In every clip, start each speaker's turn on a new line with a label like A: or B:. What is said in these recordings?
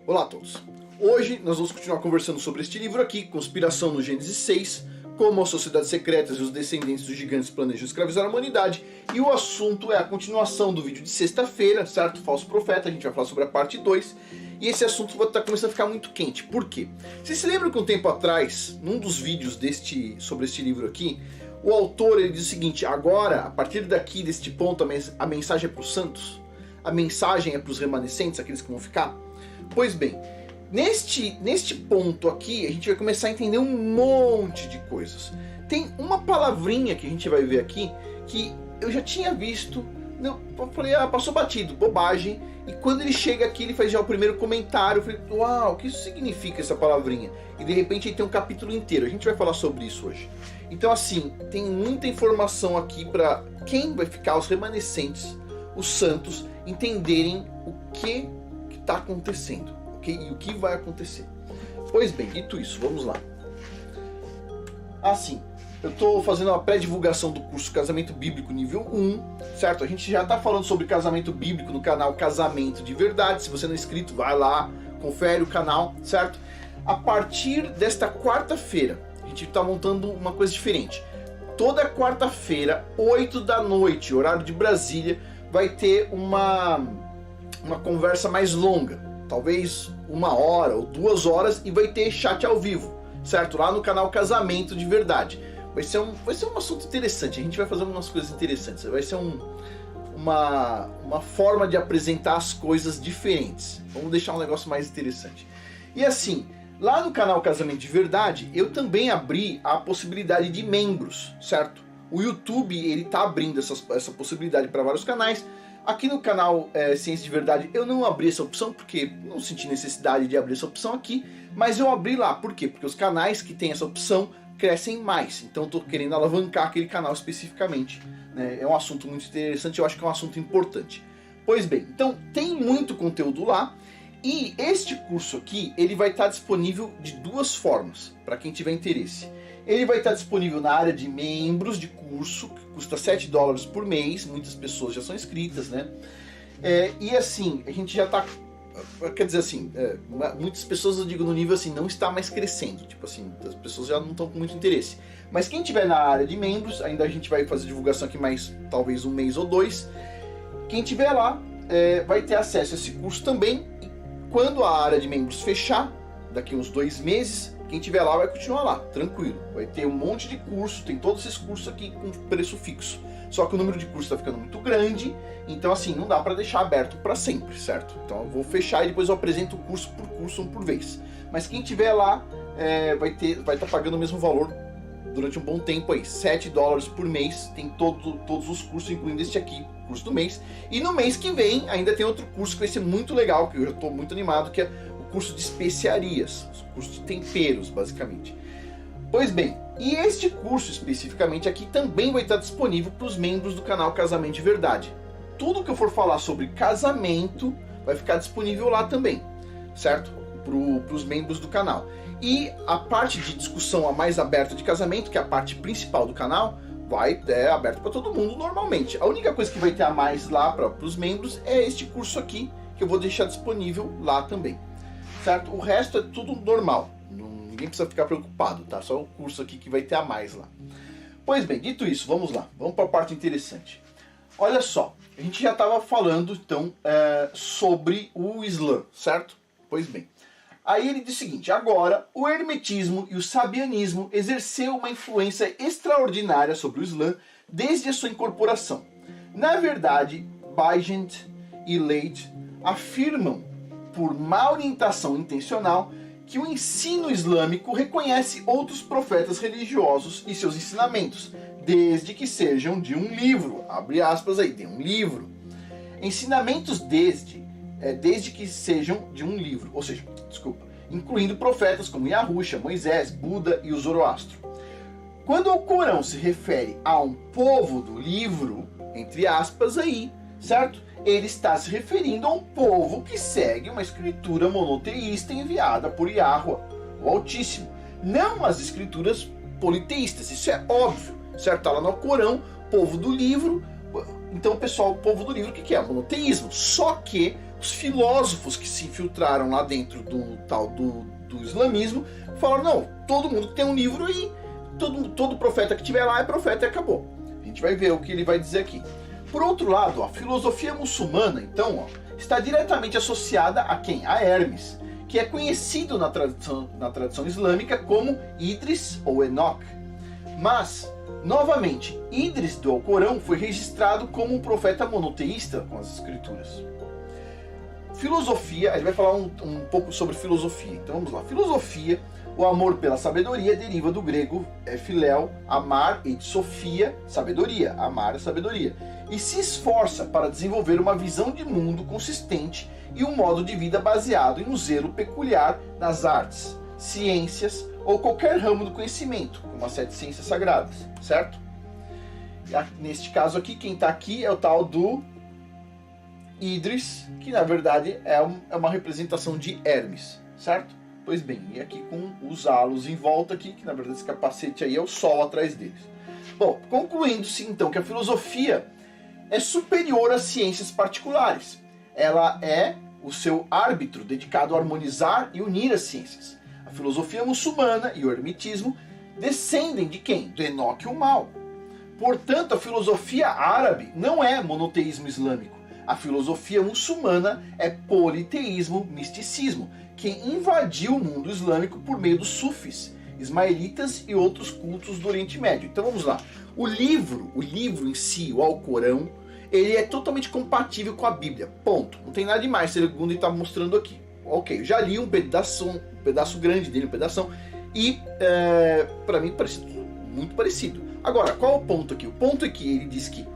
A: Olá a todos! Hoje nós vamos continuar conversando sobre este livro aqui, Conspiração no Gênesis 6, como as sociedades secretas e os descendentes dos gigantes planejam escravizar a humanidade, e o assunto é a continuação do vídeo de sexta-feira, certo? Falso profeta, a gente vai falar sobre a parte 2, e esse assunto vai estar começando a ficar muito quente. Por quê? Vocês se lembram que um tempo atrás, num dos vídeos sobre este livro aqui, o autor ele diz o seguinte: agora, a partir daqui, deste ponto, a mensagem é para os santos? A mensagem é para os remanescentes, aqueles que vão ficar? Pois bem, neste ponto aqui, a gente vai começar a entender um monte de coisas. Tem uma palavrinha que a gente vai ver aqui, que eu já tinha visto, eu falei, passou batido, bobagem, e quando ele chega aqui, ele faz já o primeiro comentário, eu falei, uau, o que isso significa essa palavrinha? E de repente ele tem um capítulo inteiro, a gente vai falar sobre isso hoje. Então assim, tem muita informação aqui para quem vai ficar, os remanescentes, os santos, entenderem o que está acontecendo, ok? E o que vai acontecer. Pois bem, dito isso, vamos lá. Assim, eu estou fazendo uma pré-divulgação do curso Casamento Bíblico nível 1, certo? A gente já está falando sobre casamento bíblico no canal Casamento de Verdade. Se você não é inscrito, vai lá, confere o canal, certo? A partir desta quarta-feira, a gente está montando uma coisa diferente. Toda quarta-feira, 8 da noite, horário de Brasília, vai ter uma conversa mais longa, talvez 1 hora ou 2 horas, e vai ter chat ao vivo, certo? Lá no canal Casamento de Verdade. Vai ser um assunto interessante, a gente vai fazer umas coisas interessantes, vai ser uma forma de apresentar as coisas diferentes. Vamos deixar um negócio mais interessante. E assim, lá no canal Casamento de Verdade, eu também abri a possibilidade de membros, certo? O YouTube, ele tá abrindo essa possibilidade para vários canais. Aqui no canal Ciência de Verdade eu não abri essa opção, porque não senti necessidade de abrir essa opção aqui, mas eu abri lá. Por quê? Porque os canais que têm essa opção crescem mais, então eu tô querendo alavancar aquele canal especificamente, né? É um assunto muito interessante, eu acho que é um assunto importante. Pois bem, então tem muito conteúdo lá, e este curso aqui, ele vai estar disponível de 2 formas, para quem tiver interesse. Ele vai estar disponível na área de membros de curso, que custa $7 por mês, muitas pessoas já são inscritas, né? E assim, a gente já está, quer dizer assim, muitas pessoas, eu digo, no nível assim, não está mais crescendo, tipo assim, as pessoas já não estão com muito interesse. Mas quem tiver na área de membros, ainda a gente vai fazer divulgação aqui mais, talvez 1 mês ou 2, quem tiver lá vai ter acesso a esse curso também, e quando a área de membros fechar, daqui uns 2 meses, quem tiver lá vai continuar lá, tranquilo. Vai ter um monte de curso, tem todos esses cursos aqui com preço fixo. Só que o número de cursos está ficando muito grande, então assim, não dá para deixar aberto para sempre, certo? Então eu vou fechar e depois eu apresento curso por curso, um por vez. Mas quem tiver lá vai estar pagando o mesmo valor durante um bom tempo aí, $7 por mês, tem todos os cursos, incluindo este aqui, curso do mês. E no mês que vem ainda tem outro curso que vai ser muito legal, que eu já estou muito animado, que é o curso de especiarias, o curso de temperos, basicamente. Pois bem, e este curso especificamente aqui também vai estar disponível para os membros do canal Casamento de Verdade. Tudo que eu for falar sobre casamento vai ficar disponível lá também, certo? Para os membros do canal. E a parte de discussão a mais aberta de casamento, que é a parte principal do canal, vai ter aberto para todo mundo normalmente. A única coisa que vai ter a mais lá para os membros é este curso aqui, que eu vou deixar disponível lá também, certo? O resto é tudo normal. Ninguém precisa ficar preocupado, tá? Só o curso aqui que vai ter a mais lá. Pois bem, dito isso, vamos lá. Vamos para a parte interessante. Olha só, a gente já estava falando, então, sobre o Islã, certo? Pois bem. Aí ele diz o seguinte: agora, o hermetismo e o sabianismo exerceu uma influência extraordinária sobre o Islã desde a sua incorporação. Na verdade, Baigent e Leite afirmam, por má orientação intencional, que o ensino islâmico reconhece outros profetas religiosos e seus ensinamentos, desde que sejam de um livro. Abre aspas aí, de um livro. Ensinamentos desde que sejam de um livro, ou seja, incluindo profetas como Yahusha, Moisés, Buda e o Zoroastro. Quando o Corão se refere a um povo do livro, entre aspas aí, certo? Ele está se referindo a um povo que segue uma escritura monoteísta enviada por Yahweh, o Altíssimo, não as escrituras politeístas. Isso é óbvio, certo? Está lá no Corão, povo do livro. Então, pessoal, o povo do livro, o que é? Monoteísmo. Só que os filósofos que se infiltraram lá dentro do tal do islamismo falaram, não, todo mundo que tem um livro aí, todo profeta que tiver lá é profeta e acabou. A gente vai ver o que ele vai dizer aqui. Por outro lado, a filosofia muçulmana, então, está diretamente associada a quem? A Hermes, que é conhecido na tradição islâmica como Idris ou Enoch. Mas, novamente, Idris do Alcorão foi registrado como um profeta monoteísta com as escrituras. Filosofia, a gente vai falar um pouco sobre filosofia. Então vamos lá. Filosofia, o amor pela sabedoria, deriva do grego philéu, amar, e de sofia, sabedoria, amar a sabedoria. E se esforça para desenvolver uma visão de mundo consistente e um modo de vida baseado em um zelo peculiar nas artes, ciências ou qualquer ramo do conhecimento, como as 7 ciências sagradas, certo? Neste caso aqui, quem está aqui é o tal do Idris, que na verdade é uma representação de Hermes, certo? Pois bem, e aqui com os halos em volta aqui, que na verdade esse capacete aí é o sol atrás deles. Bom, concluindo-se então que a filosofia é superior às ciências particulares. Ela é o seu árbitro dedicado a harmonizar e unir as ciências. A filosofia muçulmana e o hermetismo descendem de quem? Do Enoque o Mal. Portanto, a filosofia árabe não é monoteísmo islâmico. A filosofia muçulmana é politeísmo, misticismo, que invadiu o mundo islâmico por meio dos sufis, ismaelitas e outros cultos do Oriente Médio. Então vamos lá. O livro em si, o Alcorão, ele é totalmente compatível com a Bíblia. Ponto. Não tem nada demais, segundo ele está mostrando aqui. Ok, eu já li um pedaço grande dele, um pedação, e para mim parece muito parecido. Agora, qual é o ponto aqui? O ponto é que ele diz que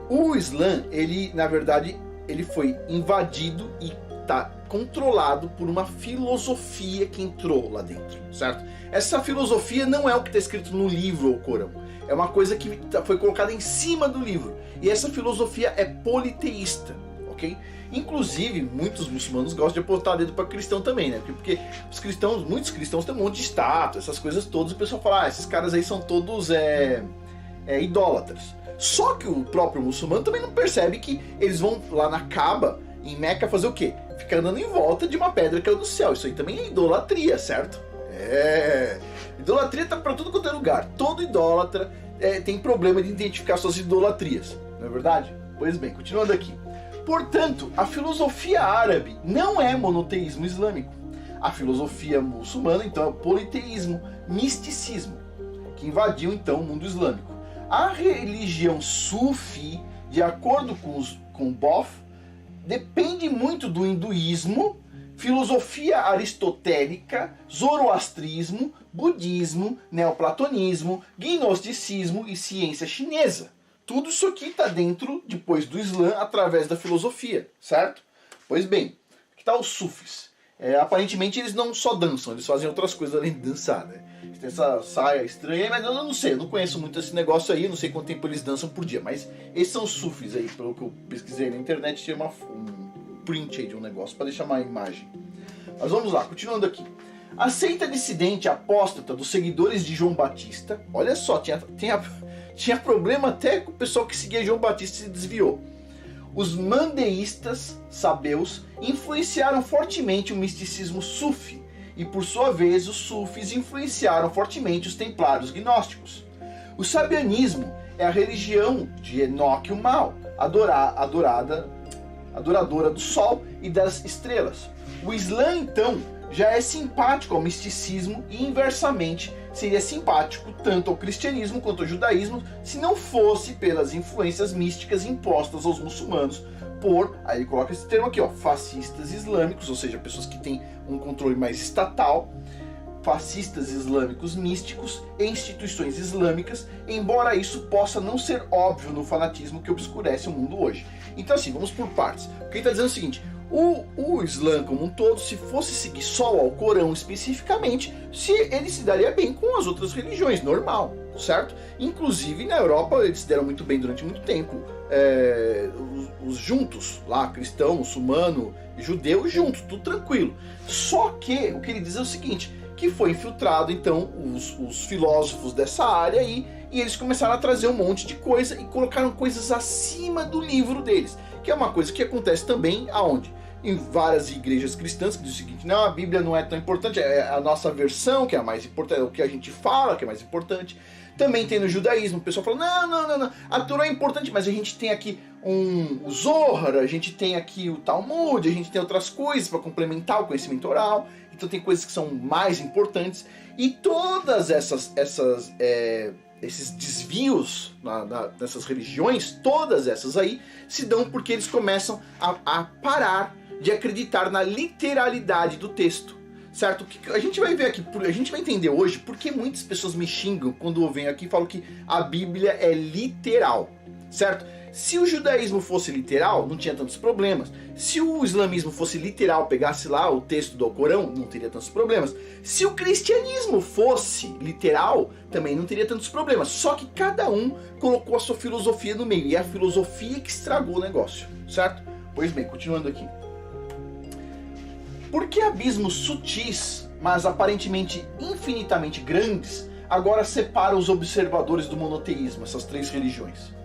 A: o Islã, ele na verdade, ele foi invadido e está controlado por uma filosofia que entrou lá dentro, certo? Essa filosofia não é o que está escrito no livro ou Corão. É uma coisa que foi colocada em cima do livro. E essa filosofia é politeísta, ok? Inclusive, muitos muçulmanos gostam de apontar dedo para cristão também, né? Porque muitos cristãos têm um monte de estátua, essas coisas todas, e o pessoal fala, esses caras aí são todos idólatras. Só que o próprio muçulmano também não percebe que eles vão lá na Kaaba, em Meca, fazer o quê? Ficar andando em volta de uma pedra que caiu do céu. Isso aí também é idolatria, certo? Idolatria tá pra tudo quanto é lugar. Todo idólatra tem problema de identificar suas idolatrias, não é verdade? Pois bem, continuando aqui. Portanto, a filosofia árabe não é monoteísmo islâmico. A filosofia muçulmana, então, é o politeísmo, misticismo, que invadiu, então, o mundo islâmico. A religião sufi, de acordo com Boff, depende muito do hinduísmo, filosofia aristotélica, zoroastrismo, budismo, neoplatonismo, gnosticismo e ciência chinesa. Tudo isso aqui está dentro, depois do Islã, através da filosofia, certo? Pois bem, aqui está os sufis. Aparentemente eles não só dançam, eles fazem outras coisas além de dançar, né? Tem essa saia estranha, mas eu não sei, eu não conheço muito esse negócio aí, não sei quanto tempo eles dançam por dia, mas esses são os sufis aí, pelo que eu pesquisei na internet, tinha um print aí de um negócio para deixar uma imagem. Mas vamos lá, continuando aqui. A seita dissidente apóstata dos seguidores de João Batista, olha só, tinha problema até com o pessoal que seguia João Batista e se desviou. Os mandeístas sabeus influenciaram fortemente o misticismo sufi, e por sua vez os sufis influenciaram fortemente os templários gnósticos. O sabianismo é a religião de Enoque o Mal, adoradora do sol e das estrelas. O Islã, então, já é simpático ao misticismo e, inversamente, seria simpático tanto ao cristianismo quanto ao judaísmo se não fosse pelas influências místicas impostas aos muçulmanos por, aí ele coloca esse termo aqui, ó, fascistas islâmicos, ou seja, pessoas que têm um controle mais estatal, fascistas islâmicos místicos e instituições islâmicas, embora isso possa não ser óbvio no fanatismo que obscurece o mundo hoje. Então assim, vamos por partes. O que ele está dizendo é o seguinte, o Islã como um todo, se fosse seguir só o Alcorão especificamente, ele se daria bem com as outras religiões, normal, certo? Inclusive na Europa eles se deram muito bem durante muito tempo, os juntos, lá, cristão, muçulmano, judeu, juntos, tudo tranquilo. Só que o que ele diz é o seguinte, que foi infiltrado então os filósofos dessa área aí, e eles começaram a trazer um monte de coisa e colocaram coisas acima do livro deles, que é uma coisa que acontece também aonde? Em várias igrejas cristãs que dizem o seguinte: não, a Bíblia não é tão importante, é a nossa versão que é a mais importante, é o que a gente fala que é mais importante. Também tem no judaísmo, o pessoal fala: não, a Torá é importante, mas a gente tem aqui o Zohar, a gente tem aqui o Talmud, a gente tem outras coisas para complementar o conhecimento oral, então tem coisas que são mais importantes. E todas esses desvios nessas religiões, todas essas aí, se dão porque eles começam a parar de acreditar na literalidade do texto, certo? Que a gente vai ver aqui, a gente vai entender hoje porque muitas pessoas me xingam quando eu venho aqui e falo que a Bíblia é literal, certo? Se o judaísmo fosse literal, não tinha tantos problemas. Se o islamismo fosse literal, pegasse lá o texto do Alcorão, não teria tantos problemas. Se o cristianismo fosse literal, também não teria tantos problemas. Só que cada um colocou a sua filosofia no meio. E é a filosofia que estragou o negócio, certo? Pois bem, continuando aqui. Por que abismos sutis, mas aparentemente infinitamente grandes, agora separam os observadores do monoteísmo, essas três religiões?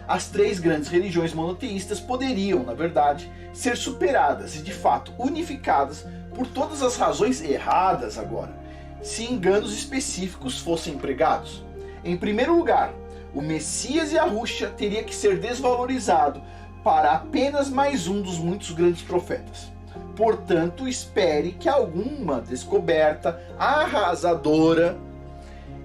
A: As três grandes religiões monoteístas poderiam, na verdade, ser superadas e de fato unificadas por todas as razões erradas agora, se enganos específicos fossem empregados. Em primeiro lugar, o Messias Yahushua teria que ser desvalorizado para apenas mais um dos muitos grandes profetas. Portanto, espere que alguma descoberta arrasadora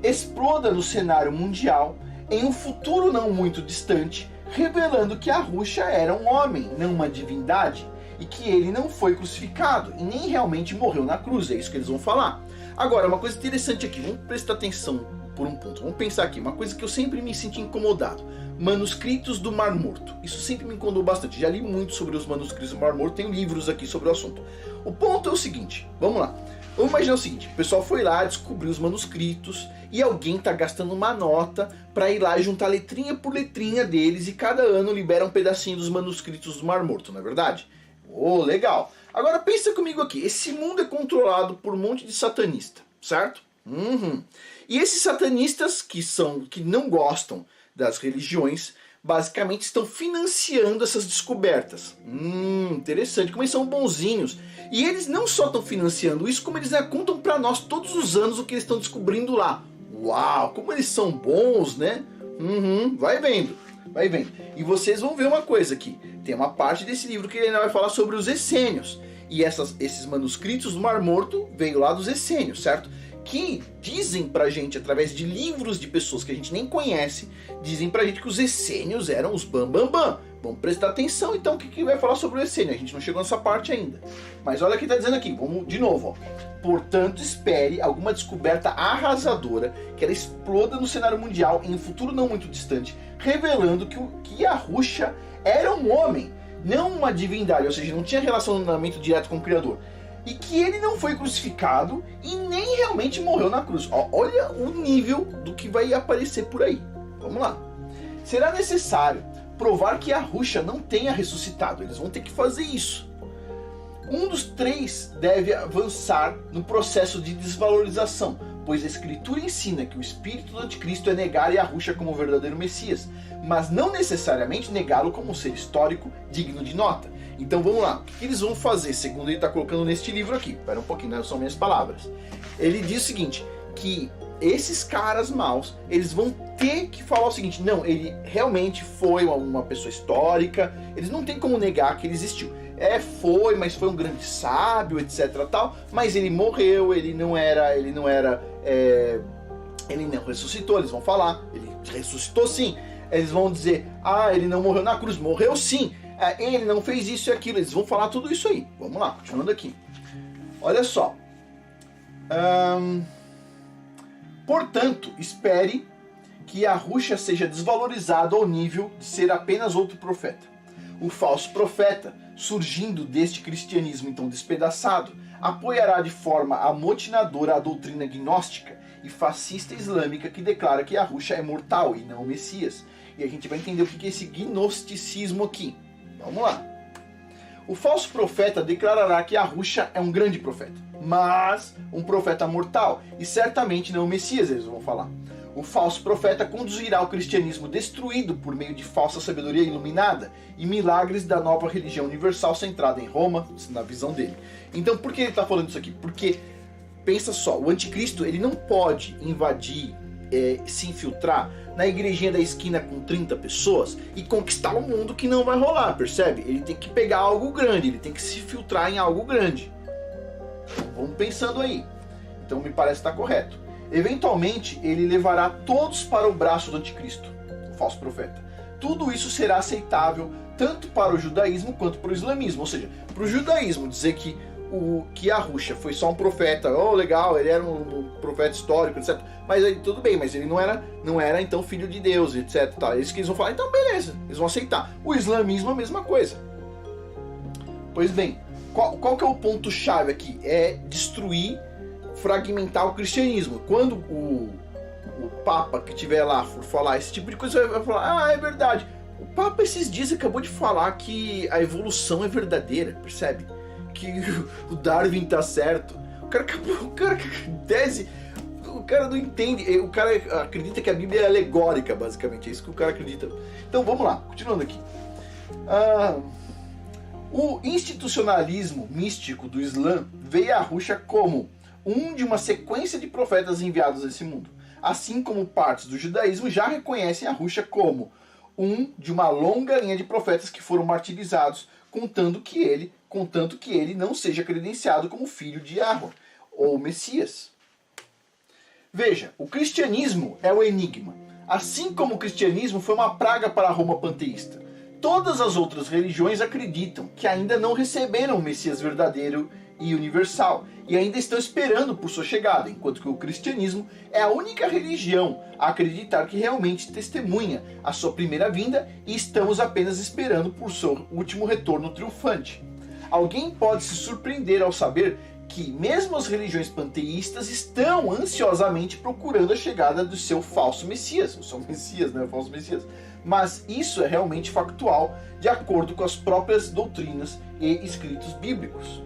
A: exploda no cenário mundial em um futuro não muito distante, revelando que Yahushua era um homem, não uma divindade, e que ele não foi crucificado e nem realmente morreu na cruz. É isso que eles vão falar. Agora, uma coisa interessante aqui, vamos prestar atenção por um ponto. Vamos pensar aqui, uma coisa que eu sempre me senti incomodado. Manuscritos do Mar Morto. Isso sempre me incomodou bastante. Já li muito sobre os manuscritos do Mar Morto, tenho livros aqui sobre o assunto. O ponto é o seguinte, vamos lá. Vamos imaginar o seguinte, o pessoal foi lá, descobriu os manuscritos e alguém está gastando uma nota para ir lá e juntar letrinha por letrinha deles e cada ano libera um pedacinho dos manuscritos do Mar Morto, não é verdade? Oh, legal. Agora pensa comigo aqui, esse mundo é controlado por um monte de satanista, certo? E esses satanistas que não gostam das religiões, basicamente estão financiando essas descobertas. Interessante, como eles são bonzinhos. E eles não só estão financiando isso, como eles contam para nós todos os anos o que eles estão descobrindo lá. Uau, como eles são bons, né? Vai vendo, vai vendo. E vocês vão ver uma coisa aqui. Tem uma parte desse livro que ele ainda vai falar sobre os essênios. E esses manuscritos do Mar Morto veio lá dos essênios, certo? Que dizem pra gente, através de livros de pessoas que a gente nem conhece, dizem pra gente que os essênios eram os bambambam. Vamos prestar atenção então o que vai falar sobre o essênio. A gente não chegou nessa parte ainda. Mas olha o que está dizendo aqui, vamos de novo. Ó. Portanto, espere alguma descoberta arrasadora que ela exploda no cenário mundial em um futuro não muito distante, revelando que Yahushua era um homem, não uma divindade, ou seja, não tinha relacionamento direto com o Criador. E que ele não foi crucificado e nem realmente morreu na cruz. Ó, olha o nível do que vai aparecer por aí. Vamos lá. Será necessário provar que Yahushua não tenha ressuscitado. Eles vão ter que fazer isso. Um dos três deve avançar no processo de desvalorização, pois a Escritura ensina que o espírito do anticristo é negar Yahushua como o verdadeiro Messias, mas não necessariamente negá-lo como um ser histórico digno de nota. Então vamos lá, o que eles vão fazer, segundo ele está colocando neste livro aqui? Espera um pouquinho, não são minhas palavras. Ele diz o seguinte, que esses caras maus, eles vão ter que falar o seguinte, não, ele realmente foi uma pessoa histórica, eles não tem como negar que ele existiu. Mas foi um grande sábio, etc, tal, mas ele morreu, ele não ressuscitou, eles vão falar, ele ressuscitou sim. Eles vão dizer, ele não morreu na cruz, morreu sim. Ele não fez isso e aquilo, eles vão falar tudo isso aí. Vamos lá, continuando aqui. Olha só. Portanto, espere que Yahushua seja desvalorizado ao nível de ser apenas outro profeta. O falso profeta, surgindo deste cristianismo então despedaçado, apoiará de forma amotinadora a doutrina gnóstica e fascista islâmica que declara que Yahushua é mortal e não o Messias. E a gente vai entender o que é esse gnosticismo aqui. Vamos lá. O falso profeta declarará que Yahushua é um grande profeta, mas um profeta mortal e certamente não o Messias, eles vão falar. O falso profeta conduzirá o cristianismo destruído por meio de falsa sabedoria iluminada e milagres da nova religião universal centrada em Roma, na visão dele. Então, por que ele está falando isso aqui? Porque, pensa só, o anticristo ele não pode invadir, se infiltrar na igrejinha da esquina com 30 pessoas e conquistar o mundo, que não vai rolar, percebe? Ele tem que pegar algo grande, ele tem que se filtrar em algo grande. Vamos pensando aí. Então me parece estar correto. Eventualmente, ele levará todos para o braço do anticristo, o falso profeta. Tudo isso será aceitável tanto para o judaísmo quanto para o islamismo. Ou seja, para o judaísmo dizer que Yahusha foi só um profeta, legal, ele era um profeta histórico, etc. Mas aí tudo bem, mas ele não era então filho de Deus, etc. Tá. Isso que eles vão falar, então beleza, eles vão aceitar. O islamismo a mesma coisa. Pois bem, qual que é o ponto-chave aqui? É destruir, fragmentar o cristianismo. Quando o Papa que estiver lá for falar esse tipo de coisa, vai falar, é verdade. O Papa esses dias acabou de falar que a evolução é verdadeira, percebe? Que o Darwin tá certo. O cara não entende, o cara acredita que a Bíblia é alegórica, basicamente, é isso que o cara acredita. Então vamos lá, continuando aqui. O institucionalismo místico do Islã vê Yahusha como de uma sequência de profetas enviados a esse mundo, assim como partes do judaísmo já reconhecem Yahusha como de uma longa linha de profetas que foram martirizados, contanto que ele não seja credenciado como filho de Yahweh, ou Messias. Veja, o cristianismo é o enigma. Assim como o cristianismo foi uma praga para a Roma panteísta, todas as outras religiões acreditam que ainda não receberam o Messias verdadeiro e universal, e ainda estão esperando por sua chegada, enquanto que o cristianismo é a única religião a acreditar que realmente testemunha a sua primeira vinda e estamos apenas esperando por seu último retorno triunfante. Alguém pode se surpreender ao saber que mesmo as religiões panteístas estão ansiosamente procurando a chegada do seu falso Messias, o seu Messias, né, o falso Messias. Mas isso é realmente factual, de acordo com as próprias doutrinas e escritos bíblicos.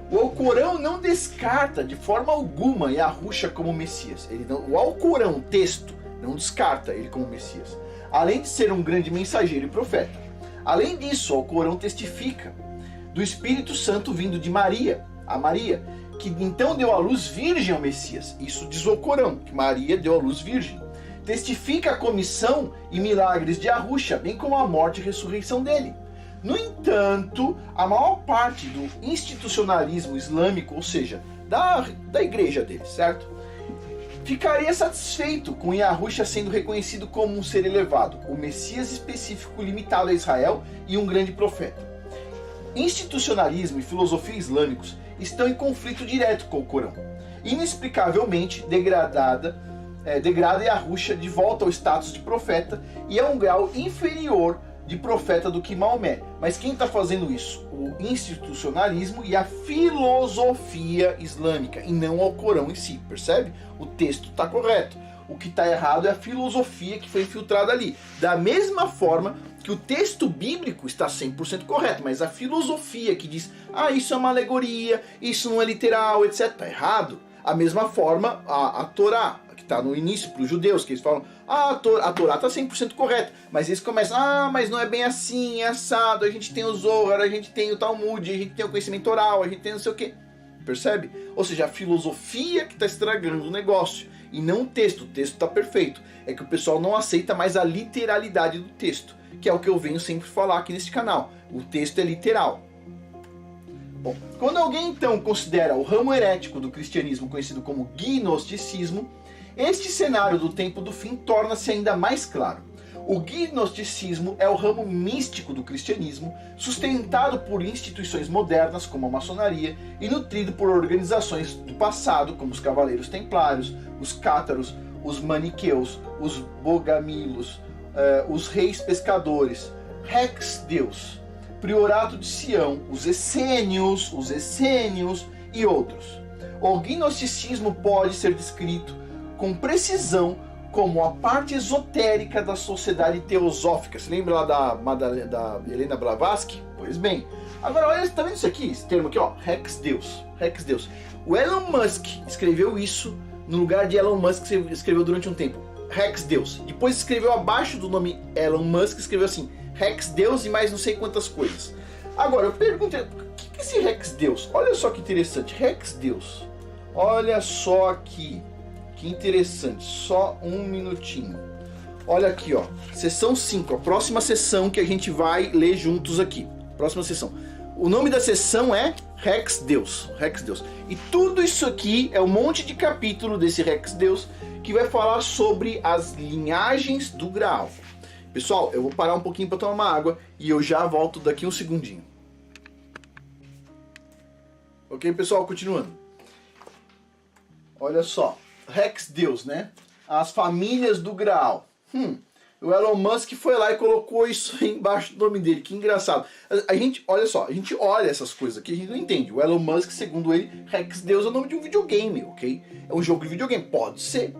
A: O Alcorão não descarta de forma alguma Yahusha como Messias. O Alcorão, o texto, não descarta ele como Messias, além de ser um grande mensageiro e profeta. Além disso, o Alcorão testifica do Espírito Santo vindo de Maria, a Maria, que então deu à luz virgem ao Messias. Isso diz o Alcorão, que Maria deu à luz virgem. Testifica a comissão e milagres de Yahusha, bem como a morte e ressurreição dele. No entanto, a maior parte do institucionalismo islâmico, ou seja, da igreja dele, certo? Ficaria satisfeito com Yahusha sendo reconhecido como um ser elevado, o Messias específico limitado a Israel e um grande profeta. Institucionalismo e filosofia islâmicos estão em conflito direto com o Corão. Inexplicavelmente degrada Yahusha de volta ao status de profeta e a um grau inferior de profeta do que Maomé. Mas quem está fazendo isso? O institucionalismo e a filosofia islâmica, e não o Corão em si, percebe? O texto está correto. O que está errado é a filosofia que foi infiltrada ali. Da mesma forma que o texto bíblico está 100% correto, mas a filosofia que diz, isso é uma alegoria, isso não é literal, etc., está errado. A mesma forma, a Torá, que está no início para os judeus, que eles falam, a Torá está 100% correta, mas eles começam, mas não é bem assim, é assado, a gente tem o Zohar, a gente tem o Talmud, a gente tem o conhecimento oral, a gente tem não sei o quê. Percebe? Ou seja, a filosofia que está estragando o negócio, e não o texto está perfeito. É que o pessoal não aceita mais a literalidade do texto, que é o que eu venho sempre falar aqui neste canal. O texto é literal. Bom, quando alguém então considera o ramo herético do cristianismo conhecido como gnosticismo, este cenário do tempo do fim torna-se ainda mais claro. O gnosticismo é o ramo místico do cristianismo, sustentado por instituições modernas como a maçonaria e nutrido por organizações do passado como os Cavaleiros Templários, os Cátaros, os Maniqueus, os Bogamilos, os Reis Pescadores, Rex Deus, Priorato de Sião, os Essênios e outros. O gnosticismo pode ser descrito com precisão como a parte esotérica da sociedade teosófica. Você lembra lá da Helena Blavatsky? Pois bem. Agora, olha, tá vendo isso aqui? Esse termo aqui, ó, Rex Deus. O Elon Musk escreveu isso no lugar de Elon Musk que escreveu durante um tempo. Rex Deus. Depois escreveu abaixo do nome Elon Musk, escreveu assim, Rex Deus e mais não sei quantas coisas. Agora, eu pergunto, o que é esse Rex Deus? Olha só que interessante, Rex Deus. Olha só aqui, que interessante, só um minutinho. Olha aqui, ó, sessão 5, a próxima sessão que a gente vai ler juntos aqui. Próxima sessão. O nome da sessão é Rex Deus, Rex Deus. E tudo isso aqui é um monte de capítulo desse Rex Deus que vai falar sobre as linhagens do Graal. Pessoal, eu vou parar um pouquinho para tomar uma água e eu já volto daqui um segundinho. Ok, pessoal, continuando. Olha só, Rex Deus, né? As famílias do Graal. O Elon Musk foi lá e colocou isso aí embaixo do nome dele, que engraçado. A gente, olha só, a gente olha essas coisas aqui, a gente não entende. O Elon Musk, segundo ele, Rex Deus é o nome de um videogame, ok? É um jogo de videogame, pode ser,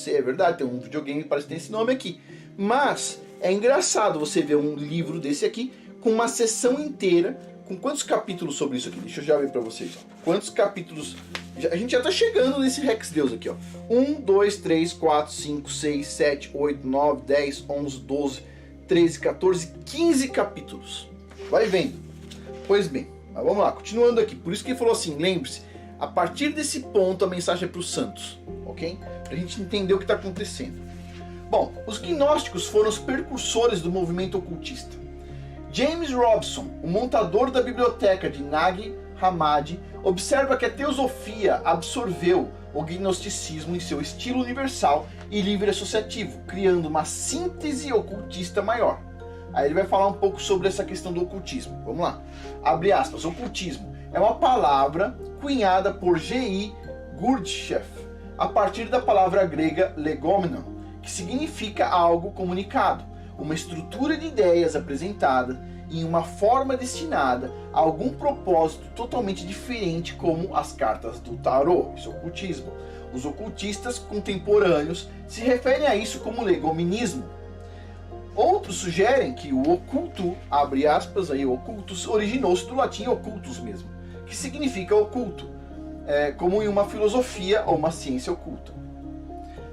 A: é verdade, tem um videogame que parece que tem esse nome aqui. Mas é engraçado você ver um livro desse aqui com uma sessão inteira, com quantos capítulos sobre isso aqui? Deixa eu já ver pra vocês, ó. Quantos capítulos... A gente já tá chegando nesse Rex Deus aqui, ó. 1, 2, 3, 4, 5, 6, 7, 8, 9, 10, 11, 12, 13, 14, 15 capítulos. Vai vendo. Pois bem, mas vamos lá, continuando aqui. Por isso que ele falou assim, lembre-se, a partir desse ponto a mensagem é para os santos, ok? Pra gente entender o que está acontecendo. Bom, os gnósticos foram os precursores do movimento ocultista. James Robson, o montador da biblioteca de Nag Hammadi, observa que a teosofia absorveu o gnosticismo em seu estilo universal e livre associativo, criando uma síntese ocultista maior. Aí ele vai falar um pouco sobre essa questão do ocultismo. Vamos lá. Abre aspas. Ocultismo é uma palavra cunhada por G.I. Gurdjieff a partir da palavra grega legomenon, que significa algo comunicado, uma estrutura de ideias apresentada em uma forma destinada a algum propósito totalmente diferente, como as cartas do tarô. Isso é ocultismo. Os ocultistas contemporâneos se referem a isso como legominismo. Outros sugerem que o oculto, abre aspas aí, ocultus, originou-se do latim occultus mesmo, que significa oculto, como em uma filosofia ou uma ciência oculta.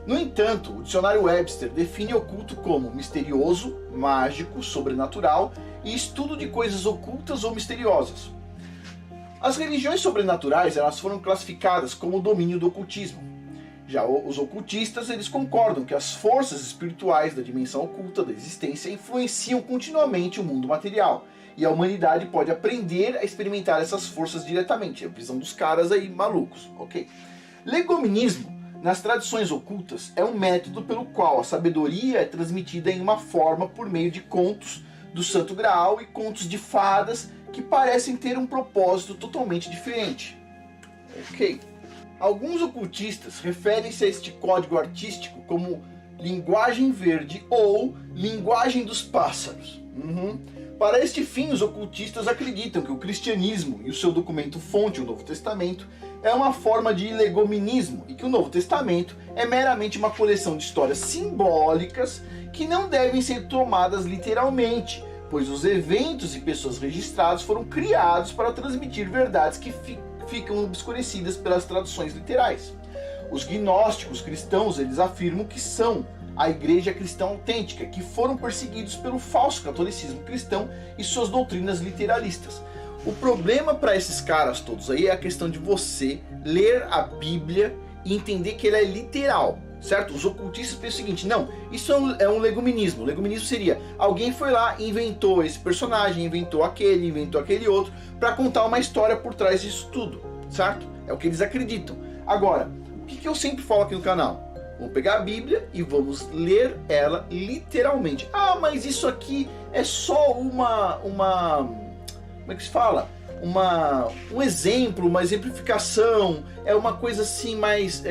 A: No entanto, o dicionário Webster define oculto como misterioso, mágico, sobrenatural e estudo de coisas ocultas ou misteriosas. As religiões sobrenaturais elas foram classificadas como domínio do ocultismo. Já os ocultistas eles concordam que as forças espirituais da dimensão oculta da existência influenciam continuamente o mundo material e a humanidade pode aprender a experimentar essas forças diretamente. É a visão dos caras aí malucos, ok? Legominismo, nas tradições ocultas, é um método pelo qual a sabedoria é transmitida em uma forma por meio de contos do Santo Graal e contos de fadas que parecem ter um propósito totalmente diferente. Ok. Alguns ocultistas referem-se a este código artístico como linguagem verde ou linguagem dos pássaros. Para este fim, os ocultistas acreditam que o cristianismo e o seu documento-fonte, o Novo Testamento, é uma forma de legominismo e que o Novo Testamento é meramente uma coleção de histórias simbólicas que não devem ser tomadas literalmente, pois os eventos e pessoas registrados foram criados para transmitir verdades que ficam obscurecidas pelas traduções literais. Os gnósticos cristãos eles afirmam que são a igreja cristã autêntica, que foram perseguidos pelo falso catolicismo cristão e suas doutrinas literalistas. O problema para esses caras todos aí é a questão de você ler a Bíblia e entender que ela é literal, certo? Os ocultistas pensam o seguinte, não, isso é um legominismo. O legominismo seria, alguém foi lá e inventou esse personagem, inventou aquele outro, para contar uma história por trás disso tudo, certo? É o que eles acreditam. Agora, o que eu sempre falo aqui no canal? Vamos pegar a Bíblia e vamos ler ela literalmente. Ah, mas isso aqui é só uma como é que se fala? Um exemplo, uma exemplificação, é uma coisa assim mais,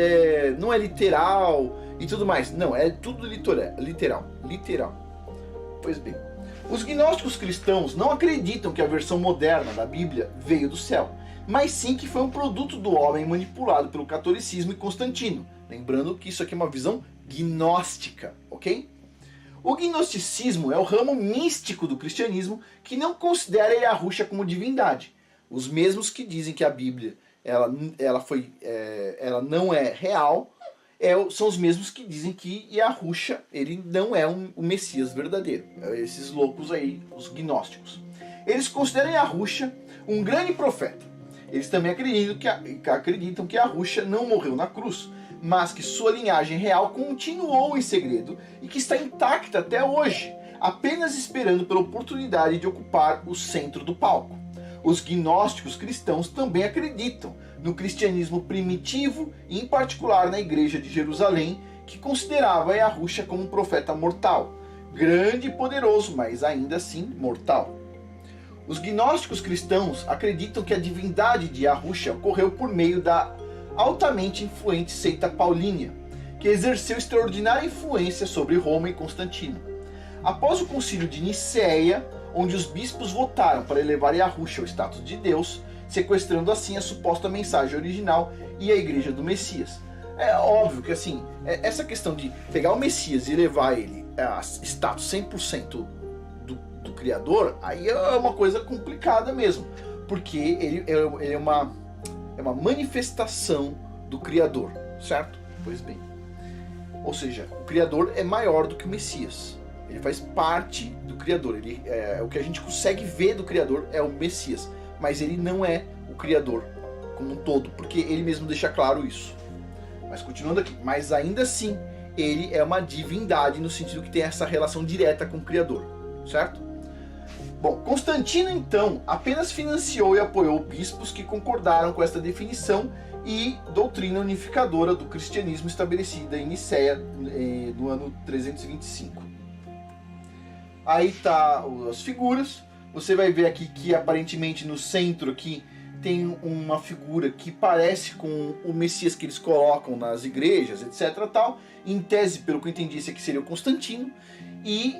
A: não é literal e tudo mais. Não, é tudo literal. Pois bem, os gnósticos cristãos não acreditam que a versão moderna da Bíblia veio do céu, mas sim que foi um produto do homem manipulado pelo catolicismo e Constantino. Lembrando que isso aqui é uma visão gnóstica, ok? O gnosticismo é o ramo místico do cristianismo que não considera Yahushua como divindade. Os mesmos que dizem que a Bíblia ela não é real, são os mesmos que dizem que Yahusha, ele não é o Messias verdadeiro. Esses loucos aí, os gnósticos. Eles consideram Yahusha um grande profeta. Eles também acreditam que Yahusha não morreu na cruz, mas que sua linhagem real continuou em segredo e que está intacta até hoje, apenas esperando pela oportunidade de ocupar o centro do palco. Os gnósticos cristãos também acreditam no cristianismo primitivo e em particular na igreja de Jerusalém, que considerava Yahusha como um profeta mortal, grande e poderoso, mas ainda assim mortal. Os gnósticos cristãos acreditam que a divindade de Yahusha ocorreu por meio da altamente influente seita paulínia, que exerceu extraordinária influência sobre Roma e Constantino. Após o concílio de Nicéia, onde os bispos votaram para elevar Yahusha ao status de Deus, sequestrando assim a suposta mensagem original e a igreja do Messias. É óbvio que assim, essa questão de pegar o Messias e levar ele a status 100% do Criador, aí é uma coisa complicada mesmo, porque ele é uma manifestação do Criador, certo? Pois bem, ou seja, o Criador é maior do que o Messias. Ele faz parte do Criador. O que a gente consegue ver do Criador é o Messias. Mas ele não é o Criador como um todo, porque ele mesmo deixa claro isso. Mas continuando aqui, mas ainda assim, ele é uma divindade no sentido que tem essa relação direta com o Criador, certo? Bom, Constantino então apenas financiou e apoiou bispos que concordaram com esta definição e doutrina unificadora do cristianismo estabelecida em Nicéia no ano 325. Aí tá as figuras. Você vai ver aqui que aparentemente no centro aqui tem uma figura que parece com o Messias que eles colocam nas igrejas, etc. Tal. Em tese, pelo que eu entendi, esse aqui seria o Constantino. E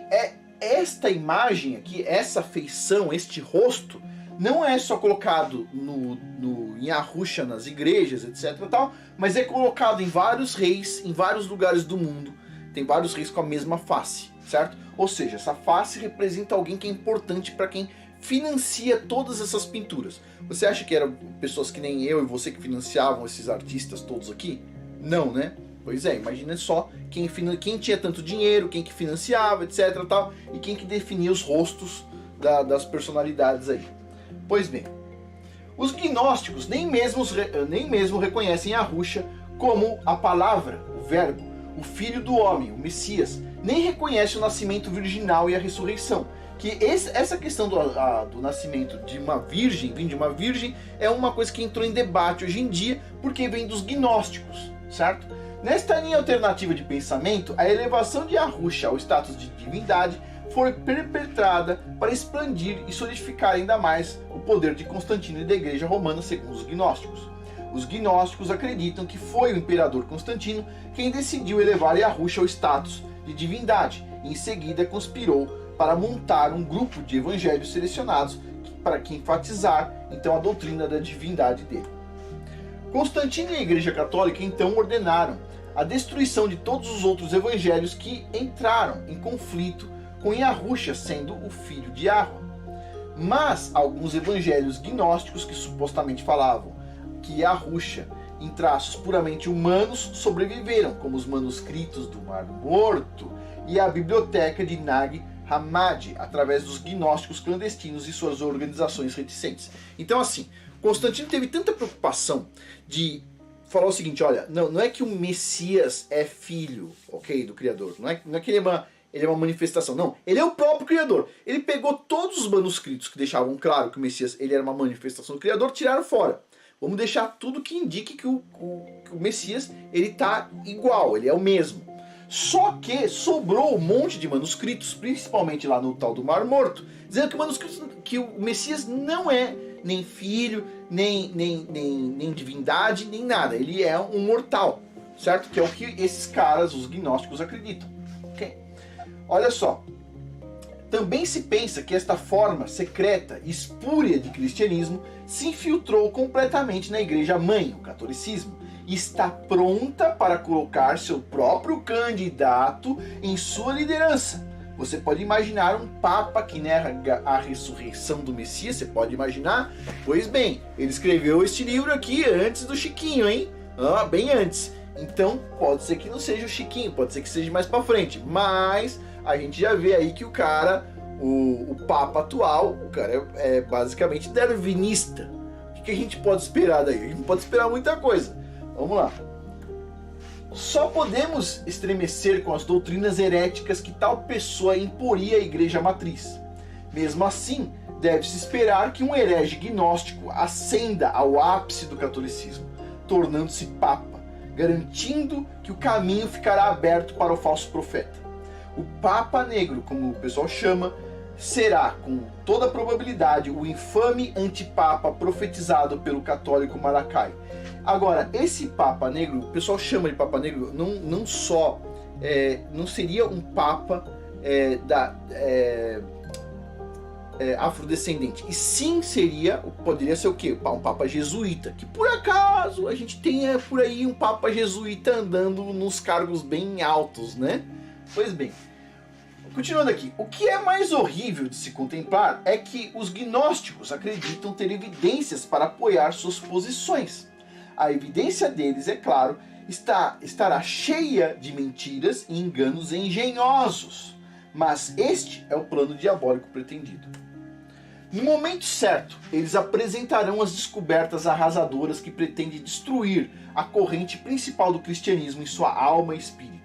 A: esta imagem aqui, essa feição, este rosto, não é só colocado em Yahusha nas igrejas, etc. Tal, mas é colocado em vários reis, em vários lugares do mundo. Tem vários reis com a mesma face, certo? Ou seja, essa face representa alguém que é importante para quem financia todas essas pinturas. Você acha que eram pessoas que nem eu e você que financiavam esses artistas todos aqui? Não, né? Pois é, imagina só quem tinha tanto dinheiro, quem que financiava, etc. Tal, e quem que definia os rostos das personalidades aí. Pois bem, os gnósticos nem mesmo reconhecem Yahusha como a palavra, o verbo, o filho do homem, o Messias, nem reconhece o nascimento virginal e a ressurreição. Que essa questão do nascimento de uma virgem, vindo de uma virgem, é uma coisa que entrou em debate hoje em dia, porque vem dos gnósticos, certo? Nesta linha alternativa de pensamento, a elevação de Yahusha ao status de divindade foi perpetrada para expandir e solidificar ainda mais o poder de Constantino e da Igreja Romana, segundo os gnósticos. Os gnósticos acreditam que foi o imperador Constantino quem decidiu elevar Yahusha ao status de divindade e em seguida conspirou para montar um grupo de evangelhos selecionados para que enfatizar então a doutrina da divindade dele. Constantino e a Igreja Católica então ordenaram a destruição de todos os outros evangelhos que entraram em conflito com Yahusha sendo o filho de Yahweh. Mas alguns evangelhos gnósticos que supostamente falavam que Yahusha, em traços puramente humanos, sobreviveram, como os manuscritos do Mar Morto e a biblioteca de Nag Hammadi, através dos gnósticos clandestinos e suas organizações reticentes. Então assim, Constantino teve tanta preocupação de falar o seguinte, olha, não é que o Messias é filho, ok, do Criador, não é que ele é uma manifestação, não, ele é o próprio Criador. Ele pegou todos os manuscritos que deixavam claro que o Messias ele era uma manifestação do Criador, tiraram fora. Vamos deixar tudo que indique que o Messias ele tá igual, ele é o mesmo. Só que sobrou um monte de manuscritos, principalmente lá no tal do Mar Morto, dizendo que o Messias não é nem filho, nem divindade, nem nada. Ele é um mortal, certo? Que é o que esses caras, os gnósticos, acreditam. Okay? Olha só. Também se pensa que esta forma secreta e espúria de cristianismo se infiltrou completamente na igreja mãe, o catolicismo, e está pronta para colocar seu próprio candidato em sua liderança. Você pode imaginar um papa que nega a ressurreição do Messias? Você pode imaginar? Pois bem, ele escreveu este livro aqui antes do Chiquinho, hein? Bem antes. Então, pode ser que não seja o Chiquinho, pode ser que seja mais pra frente. Mas a gente já vê aí que o cara, o Papa atual, o cara é basicamente darwinista. O que a gente pode esperar daí? A gente pode esperar muita coisa. Vamos lá. Só podemos estremecer com as doutrinas heréticas que tal pessoa imporia à igreja matriz. Mesmo assim, deve-se esperar que um herege gnóstico ascenda ao ápice do catolicismo, tornando-se papa, garantindo que o caminho ficará aberto para o falso profeta. O Papa Negro, como o pessoal chama, será, com toda probabilidade, o infame antipapa profetizado pelo católico Malachi. Agora, esse Papa Negro, o pessoal chama de Papa Negro, não não seria um Papa afrodescendente, e sim poderia ser o quê? Um Papa jesuíta, que por acaso a gente tenha por aí um Papa jesuíta andando nos cargos bem altos, né? Pois bem, continuando aqui, o que é mais horrível de se contemplar é que os gnósticos acreditam ter evidências para apoiar suas posições. A evidência deles, é claro, estará cheia de mentiras e enganos engenhosos, mas este é o plano diabólico pretendido. No momento certo, eles apresentarão as descobertas arrasadoras que pretendem destruir a corrente principal do cristianismo em sua alma e espírito.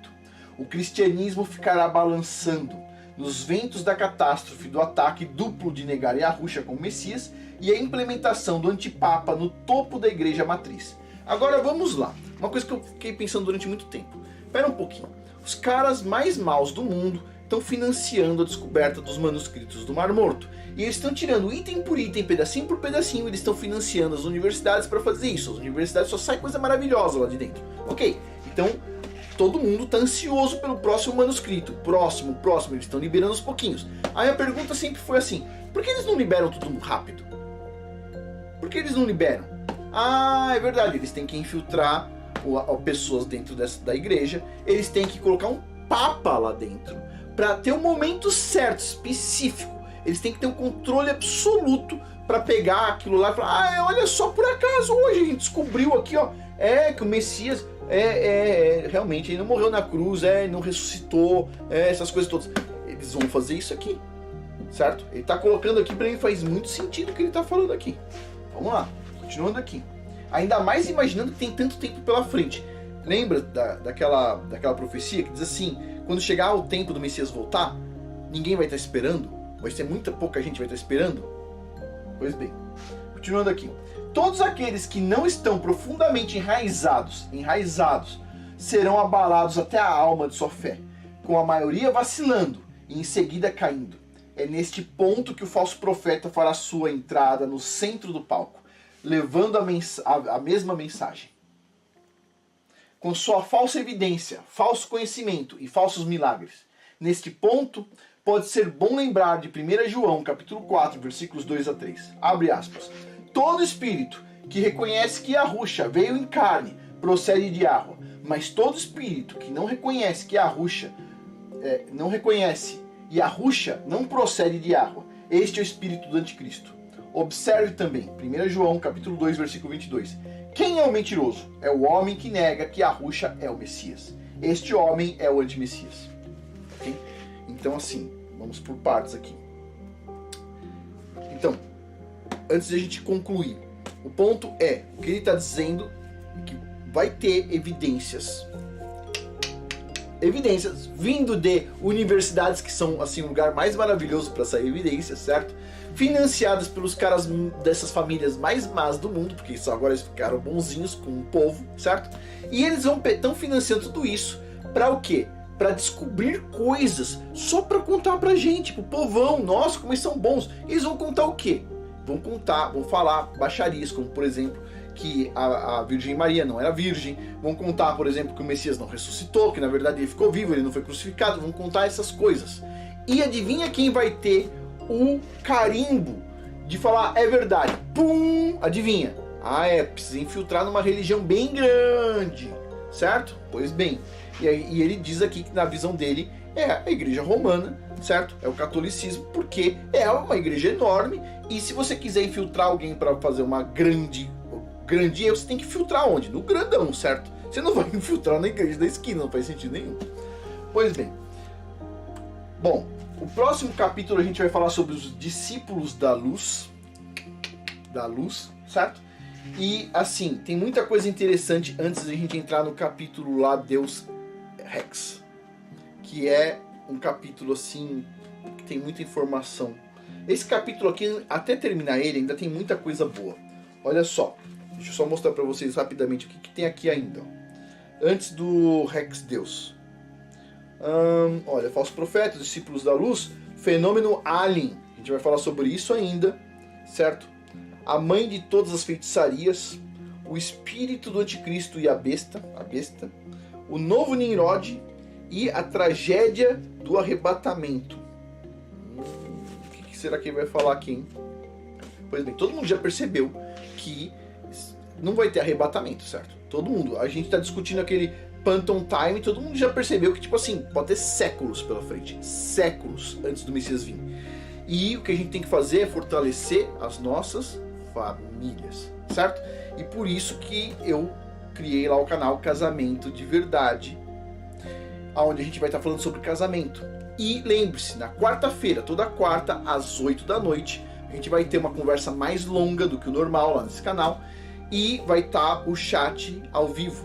A: O cristianismo ficará balançando nos ventos da catástrofe do ataque duplo de negar Yahushua como Messias e a implementação do antipapa no topo da igreja matriz. Agora vamos lá, uma coisa que eu fiquei pensando durante muito tempo. Espera um pouquinho, os caras mais maus do mundo estão financiando a descoberta dos manuscritos do Mar Morto. E eles estão tirando item por item, pedacinho por pedacinho, eles estão financiando as universidades para fazer isso. As universidades só sai coisa maravilhosa lá de dentro. Ok, então todo mundo está ansioso pelo próximo manuscrito. Próximo, eles estão liberando aos pouquinhos. Aí a pergunta sempre foi assim, por que eles não liberam tudo rápido? Por que eles não liberam? Ah, é verdade, eles têm que infiltrar pessoas dentro da igreja, eles têm que colocar um papa lá dentro, para ter o momento certo, específico. Eles têm que ter um controle absoluto para pegar aquilo lá e falar, olha só, por acaso hoje a gente descobriu aqui, ó, que o Messias realmente ele não morreu na cruz, ele não ressuscitou, essas coisas todas. Eles vão fazer isso aqui, certo? Ele está colocando aqui, para mim faz muito sentido o que ele está falando aqui. Vamos lá, continuando aqui. Ainda mais imaginando que tem tanto tempo pela frente. Lembra daquela profecia que diz assim, quando chegar o tempo do Messias voltar, ninguém vai estar esperando? Vai ser pouca gente vai estar esperando? Pois bem, continuando aqui. Todos aqueles que não estão profundamente enraizados, serão abalados até a alma de sua fé, com a maioria vacilando e em seguida caindo. É neste ponto que o falso profeta fará sua entrada no centro do palco, levando a mesma mensagem. Com sua falsa evidência, falso conhecimento e falsos milagres. Neste ponto, pode ser bom lembrar de 1 João, capítulo 4, versículos 2 a 3. Abre aspas. Todo espírito que reconhece que Yahushua veio em carne procede de Yahweh, mas todo espírito que não reconhece que Yahushua não procede de Yahweh. Este é o espírito do anticristo. Observe também, 1 João, capítulo 2, versículo 22. Quem é o mentiroso? É o homem que nega que Yahushua é o Messias. Este homem é o antimessias. Okay? Então assim, vamos por partes aqui. Então, antes de a gente concluir, o ponto é, o que ele está dizendo é que vai ter evidências vindo de universidades que são assim o lugar mais maravilhoso para sair evidências, certo? Financiadas pelos caras dessas famílias mais más do mundo, porque agora eles ficaram bonzinhos com o povo, certo? E eles estão financiando tudo isso para o quê? Para descobrir coisas só para contar pra gente, pro povão, nossa, como eles são bons. Eles vão contar o quê? Vão falar baixarias, como por exemplo, que a Virgem Maria não era virgem. Vão contar, por exemplo, que o Messias não ressuscitou, que na verdade ele ficou vivo, ele não foi crucificado. Vão contar essas coisas. E adivinha quem vai ter o carimbo de falar, é verdade? Pum! Adivinha? Precisa infiltrar numa religião bem grande, certo? Pois bem, e ele diz aqui que na visão dele é a igreja romana, certo? É o catolicismo, porque é uma igreja enorme, e se você quiser infiltrar alguém para fazer uma grande erro, você tem que filtrar onde? No grandão, certo? Você não vai infiltrar na igreja da esquina, não faz sentido nenhum. Pois bem. Bom, o próximo capítulo a gente vai falar sobre os discípulos da luz. Da luz, certo? E assim, tem muita coisa interessante antes da gente entrar no capítulo lá, Deus Rex. Que é um capítulo assim, que tem muita informação. Esse capítulo aqui, até terminar ele, ainda tem muita coisa boa. Olha só, deixa eu só mostrar para vocês rapidamente o que tem aqui ainda. Antes do Rex Deus. Olha, falsos profetas, discípulos da luz, fenômeno alien. A gente vai falar sobre isso ainda, certo? A mãe de todas as feitiçarias, o espírito do anticristo e a besta, o novo Nimrod e a tragédia do arrebatamento. O que será que ele vai falar aqui, hein? Pois bem, todo mundo já percebeu que não vai ter arrebatamento, certo? Todo mundo. A gente está discutindo aquele Phantom Time, todo mundo já percebeu que, tipo assim, pode ter séculos pela frente. Séculos antes do Messias vir. E o que a gente tem que fazer é fortalecer as nossas famílias, certo? E por isso que eu criei lá o canal Casamento de Verdade, onde a gente vai estar falando sobre casamento. E lembre-se, na quarta-feira, toda quarta, às 8 da noite, a gente vai ter uma conversa mais longa do que o normal lá nesse canal. E vai estar o chat ao vivo,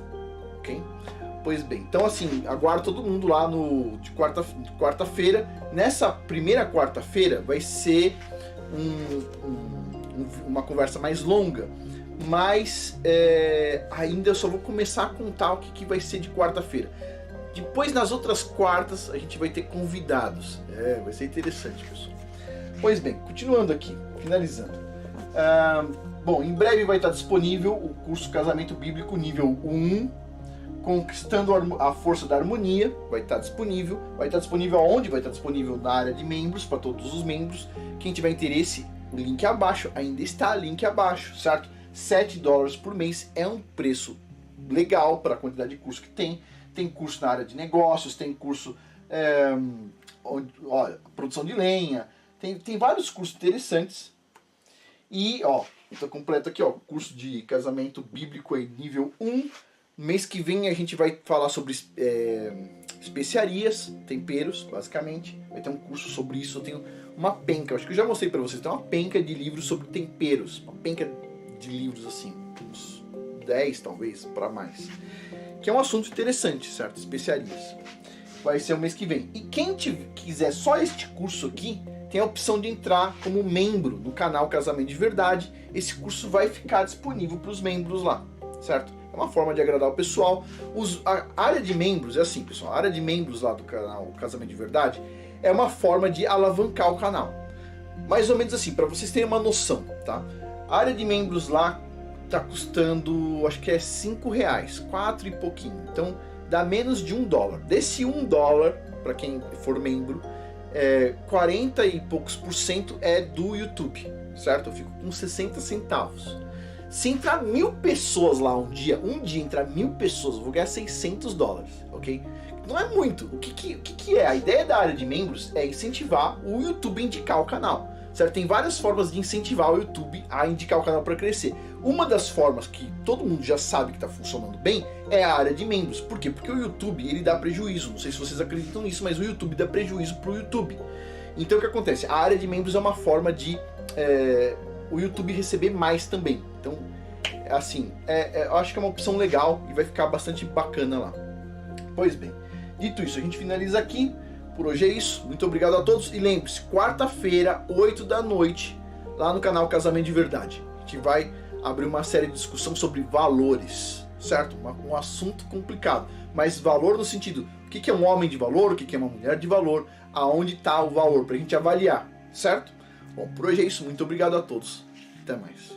A: ok? Pois bem, então assim, aguardo todo mundo lá de quarta-feira. Nessa primeira quarta-feira vai ser uma conversa mais longa, mas ainda eu só vou começar a contar o que vai ser de quarta-feira. Depois, nas outras quartas, a gente vai ter convidados. Vai ser interessante, pessoal. Pois bem, continuando aqui, finalizando. Bom, em breve vai estar disponível o curso Casamento Bíblico nível 1, Conquistando a Força da Harmonia. Vai estar disponível. Vai estar disponível aonde? Vai estar disponível na área de membros, para todos os membros. Quem tiver interesse, o link abaixo, ainda está link abaixo, certo? $7 por mês é um preço legal para a quantidade de curso que tem. Tem curso na área de negócios, tem curso produção de lenha, tem vários cursos interessantes. E, então completo aqui, curso de casamento bíblico aí, nível 1. Mês que vem a gente vai falar sobre especiarias, temperos, basicamente. Vai ter um curso sobre isso. Eu tenho uma penca, acho que eu já mostrei pra vocês, tem uma penca de livros sobre temperos. Uma penca de livros assim, uns 10 talvez, para mais. Que é um assunto interessante, certo? Especiarias. Vai ser o mês que vem. E quem quiser só este curso aqui, tem a opção de entrar como membro no canal Casamento de Verdade. Esse curso vai ficar disponível para os membros lá, certo? É uma forma de agradar o pessoal. A área de membros é assim, pessoal. A área de membros lá do canal Casamento de Verdade é uma forma de alavancar o canal. Mais ou menos assim, para vocês terem uma noção, tá? A área de membros lá tá custando, acho que é R$5, 4 e pouquinho. Então dá menos de $1. Desse $1, para quem for membro, 40 e poucos % é do YouTube, certo? Eu fico com 60 centavos. Se entrar 1000 pessoas lá um dia entrar 1000 pessoas, eu vou ganhar $600, ok? Não é muito. O que é? A ideia da área de membros é incentivar o YouTube a indicar o canal, certo? Tem várias formas de incentivar o YouTube a indicar o canal para crescer. Uma das formas que todo mundo já sabe que está funcionando bem é a área de membros. Por quê? Porque o YouTube ele dá prejuízo. Não sei se vocês acreditam nisso, mas o YouTube dá prejuízo para o YouTube. Então o que acontece? A área de membros é uma forma de o YouTube receber mais também. Então, assim, eu acho que é uma opção legal e vai ficar bastante bacana lá. Pois bem, dito isso, a gente finaliza aqui. Por hoje é isso. Muito obrigado a todos. E lembre-se, quarta-feira, 8 da noite, lá no canal Casamento de Verdade. A gente vai abrir uma série de discussão sobre valores, certo? Um assunto complicado, mas valor no sentido, o que é um homem de valor, o que é uma mulher de valor, aonde está o valor, para a gente avaliar, certo? Bom, por hoje é isso. Muito obrigado a todos. Até mais.